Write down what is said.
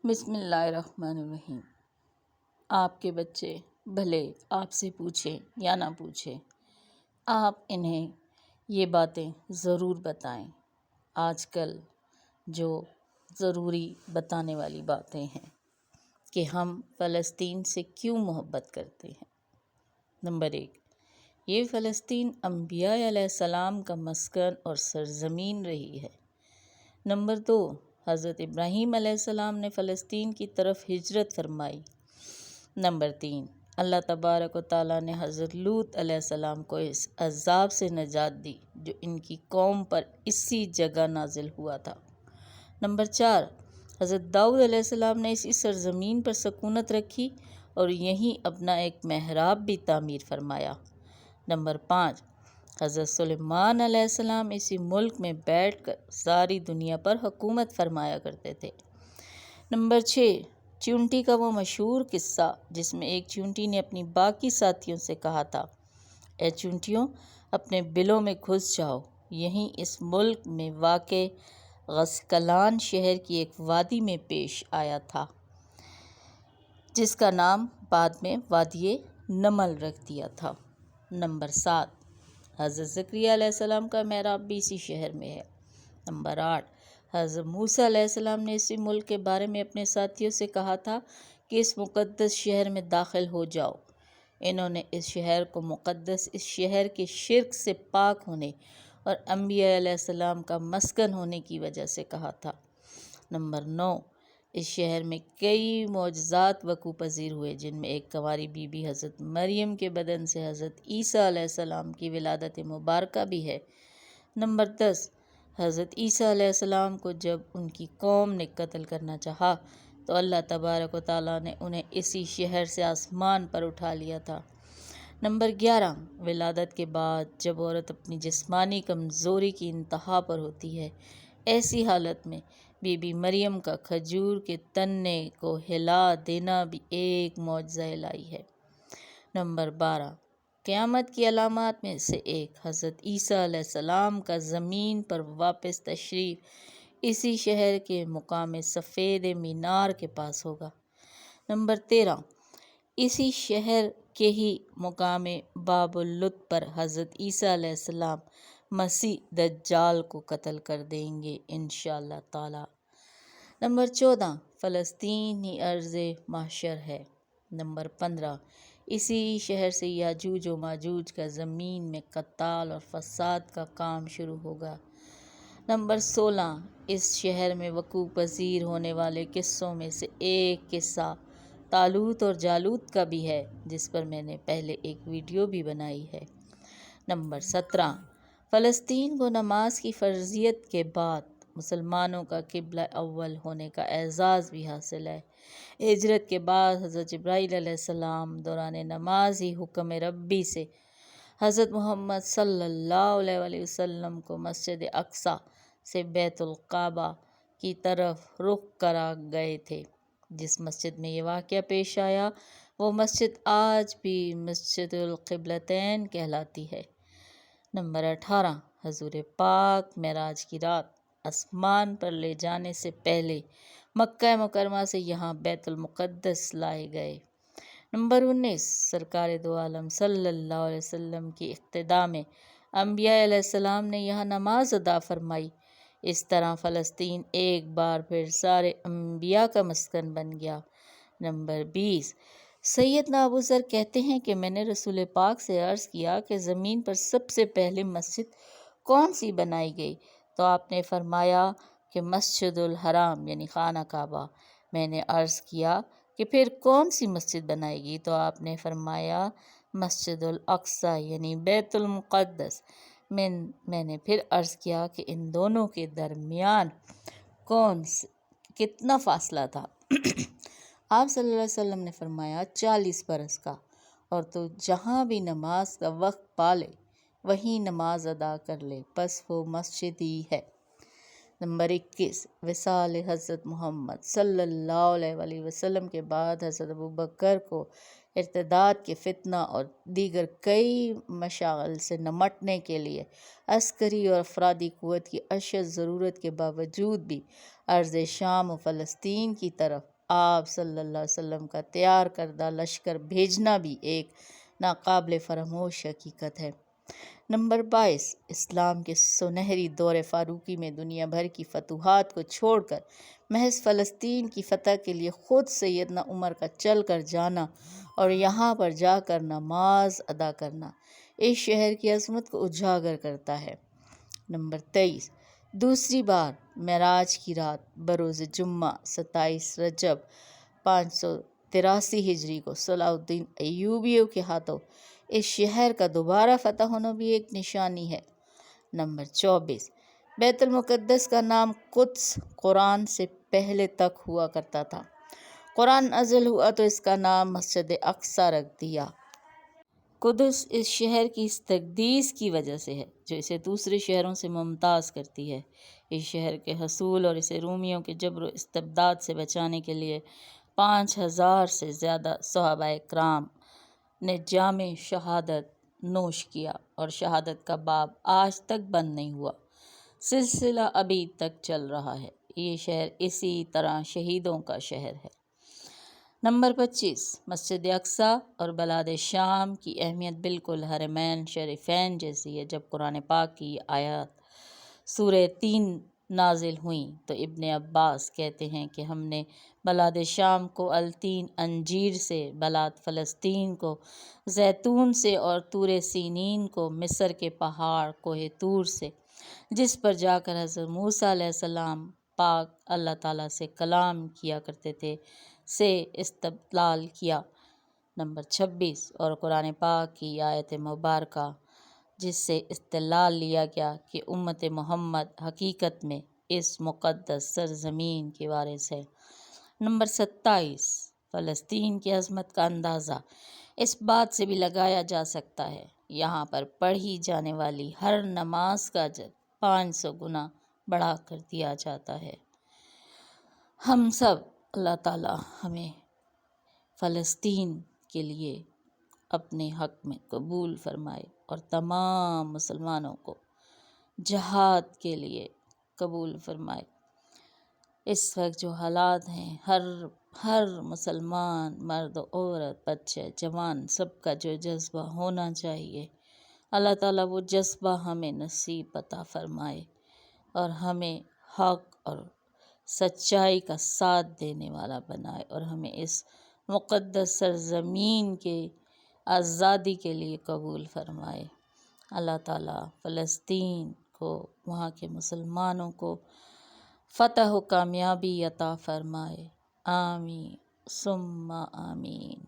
بسم اللہ الرحمن الرحیم۔ آپ کے بچے بھلے آپ سے پوچھیں یا نہ پوچھیں، آپ انہیں یہ باتیں ضرور بتائیں۔ آج کل جو ضروری بتانے والی باتیں ہیں کہ ہم فلسطین سے کیوں محبت کرتے ہیں۔ نمبر 1، یہ فلسطین انبیاء علیہ السلام کا مسکن اور سرزمین رہی ہے۔ نمبر 2، حضرت ابراہیم علیہ السلام نے فلسطین کی طرف ہجرت فرمائی۔ نمبر 3، اللہ تبارک و تعالیٰ نے حضرت لوط علیہ السلام کو اس عذاب سے نجات دی جو ان کی قوم پر اسی جگہ نازل ہوا تھا۔ نمبر 4، حضرت داؤد علیہ السلام نے اسی سرزمین پر سکونت رکھی اور یہیں اپنا ایک محراب بھی تعمیر فرمایا۔ نمبر 5، حضرت سلیمان علیہ السلام اسی ملک میں بیٹھ کر ساری دنیا پر حکومت فرمایا کرتے تھے۔ نمبر 6، چیونٹی کا وہ مشہور قصہ جس میں ایک چیونٹی نے اپنی باقی ساتھیوں سے کہا تھا، اے چیونٹیوں اپنے بلوں میں گھس جاؤ، یہیں اس ملک میں واقع غسقلان شہر کی ایک وادی میں پیش آیا تھا جس کا نام بعد میں وادی نمل رکھ دیا تھا۔ نمبر 7، حضرت زکریا علیہ السلام کا محراب بھی اسی شہر میں ہے۔ نمبر 8، حضرت موسیٰ علیہ السلام نے اسی ملک کے بارے میں اپنے ساتھیوں سے کہا تھا کہ اس مقدس شہر میں داخل ہو جاؤ۔ انہوں نے اس شہر کو مقدس اس شہر کے شرک سے پاک ہونے اور انبیاء علیہ السلام کا مسکن ہونے کی وجہ سے کہا تھا۔ نمبر 9، اس شہر میں کئی معجزات وقوع پذیر ہوئے جن میں ایک کنواری بی بی حضرت مریم کے بدن سے حضرت عیسیٰ علیہ السلام کی ولادت مبارکہ بھی ہے۔ نمبر 10، حضرت عیسیٰ علیہ السلام کو جب ان کی قوم نے قتل کرنا چاہا تو اللہ تبارک و تعالیٰ نے انہیں اسی شہر سے آسمان پر اٹھا لیا تھا۔ نمبر 11، ولادت کے بعد جب عورت اپنی جسمانی کمزوری کی انتہا پر ہوتی ہے، ایسی حالت میں بی بی مریم کا کھجور کے تنے کو ہلا دینا بھی ایک معجزہ الہی ہے۔ نمبر 12، قیامت کی علامات میں سے ایک حضرت عیسیٰ علیہ السلام کا زمین پر واپس تشریف اسی شہر کے مقام سفید مینار کے پاس ہوگا۔ نمبر 13، اسی شہر کے ہی مقام باب اللد پر حضرت عیسیٰ علیہ السلام مسیح دجال کو قتل کر دیں گے انشاءاللہ تعالی۔ نمبر 14، فلسطین ہی ارض محشر ہے۔ نمبر 15، اسی شہر سے یاجوج و ماجوج کا زمین میں قتال اور فساد کا کام شروع ہوگا۔ نمبر 16، اس شہر میں وقوع پذیر ہونے والے قصوں میں سے ایک قصہ طالوت اور جالوت کا بھی ہے جس پر میں نے پہلے ایک ویڈیو بھی بنائی ہے۔ نمبر 17، فلسطین کو نماز کی فرضیت کے بعد مسلمانوں کا قبلہ اول ہونے کا اعزاز بھی حاصل ہے۔ ہجرت کے بعد حضرت جبرائیل علیہ السلام دوران نماز ہی حکم ربی سے حضرت محمد صلی اللہ علیہ وآلہ وسلم کو مسجد اقصیٰ سے بیت القعبہ کی طرف رخ کرا گئے تھے۔ جس مسجد میں یہ واقعہ پیش آیا وہ مسجد آج بھی مسجد القبلتین کہلاتی ہے۔ نمبر 18، حضور پاک معراج کی رات آسمان پر لے جانے سے پہلے مکہ مکرمہ سے یہاں بیت المقدس لائے گئے۔ نمبر 19، سرکار دو عالم صلی اللہ علیہ وسلم کی اقتداء میں انبیاء علیہ السلام نے یہاں نماز ادا فرمائی۔ اس طرح فلسطین ایک بار پھر سارے انبیاء کا مسکن بن گیا۔ نمبر 20، سیدنا ابو ذر کہتے ہیں کہ میں نے رسول پاک سے عرض کیا کہ زمین پر سب سے پہلے مسجد کون سی بنائی گئی تو آپ نے فرمایا کہ مسجد الحرام یعنی خانہ کعبہ۔ میں نے عرض کیا کہ پھر کون سی مسجد بنائی گئی تو آپ نے فرمایا مسجد الاقصیٰ یعنی بیت المقدس۔ میں نے پھر عرض کیا کہ ان دونوں کے درمیان کتنا فاصلہ تھا؟ آپ صلی اللہ علیہ وسلم نے فرمایا 40 برس کا، اور تو جہاں بھی نماز کا وقت پالے وہیں نماز ادا کر لے، بس وہ مسجد ہی ہے۔ نمبر 21، وصال حضرت محمد صلی اللہ علیہ وآلہ وسلم کے بعد حضرت ابوبکر کو ارتداد کے فتنہ اور دیگر کئی مشاغل سے نمٹنے کے لیے عسکری اور افرادی قوت کی اشد ضرورت کے باوجود بھی ارض شام و فلسطین کی طرف آپ صلی اللہ علیہ وسلم کا تیار کردہ لشکر بھیجنا بھی ایک ناقابل فراموش حقیقت ہے۔ نمبر 22، اسلام کے سنہری دور فاروقی میں دنیا بھر کی فتوحات کو چھوڑ کر محض فلسطین کی فتح کے لیے خود سیدنا عمر کا چل کر جانا اور یہاں پر جا کر نماز ادا کرنا اس شہر کی عظمت کو اجاگر کرتا ہے۔ نمبر 23، دوسری بار معراج کی رات بروز جمعہ 27 رجب 583 ہجری کو صلاح الدین ایوبی کے ہاتھوں اس شہر کا دوبارہ فتح ہونا بھی ایک نشانی ہے۔ نمبر 24، بیت المقدس کا نام قدس قرآن سے پہلے تک ہوا کرتا تھا۔ قرآن نازل ہوا تو اس کا نام مسجد اقصیٰ رکھ دیا۔ قدس اس شہر کی اس تقدیس کی وجہ سے ہے جو اسے دوسرے شہروں سے ممتاز کرتی ہے۔ اس شہر کے حصول اور اسے رومیوں کے جبر و استبداد سے بچانے کے لیے 5000 سے زیادہ صحابہ کرام نے جام شہادت نوش کیا اور شہادت کا باب آج تک بند نہیں ہوا، سلسلہ ابھی تک چل رہا ہے۔ یہ شہر اسی طرح شہیدوں کا شہر ہے۔ نمبر 25، مسجد اقصیٰ اور بلاد شام کی اہمیت بالکل حرمین شریفین جیسی ہے۔ جب قرآن پاک کی یہ آیات سورہ 3 نازل ہوئیں تو ابن عباس کہتے ہیں کہ ہم نے بلاد شام کو التین انجیر سے، بلاد فلسطین کو زیتون سے اور طور سینین کو مصر کے پہاڑ کوہ طور سے، جس پر جا کر حضرت موسیٰ علیہ السلام پاک اللہ تعالیٰ سے کلام کیا کرتے تھے، سے استدلال کیا۔ نمبر 26، اور قرآن پاک کی آیت مبارکہ جس سے استدلال لیا گیا کہ امت محمد حقیقت میں اس مقدس سرزمین کی وارث ہے۔ نمبر 27، فلسطین کی عظمت کا اندازہ اس بات سے بھی لگایا جا سکتا ہے، یہاں پر پڑھی جانے والی ہر نماز کا اجر 500 گنا بڑھا کر دیا جاتا ہے۔ ہم سب اللہ تعالیٰ ہمیں فلسطین کے لیے اپنے حق میں قبول فرمائے اور تمام مسلمانوں کو جہاد کے لیے قبول فرمائے۔ اس وقت جو حالات ہیں، ہر مسلمان مرد و عورت، بچے جوان، سب کا جو جذبہ ہونا چاہیے، اللہ تعالیٰ وہ جذبہ ہمیں نصیب عطا فرمائے اور ہمیں حق اور سچائی کا ساتھ دینے والا بنائے اور ہمیں اس مقدس سرزمین کے آزادی کے لیے قبول فرمائے۔ اللہ تعالیٰ فلسطین کو، وہاں کے مسلمانوں کو فتح و کامیابی عطا فرمائے۔ آمین ثم آمین۔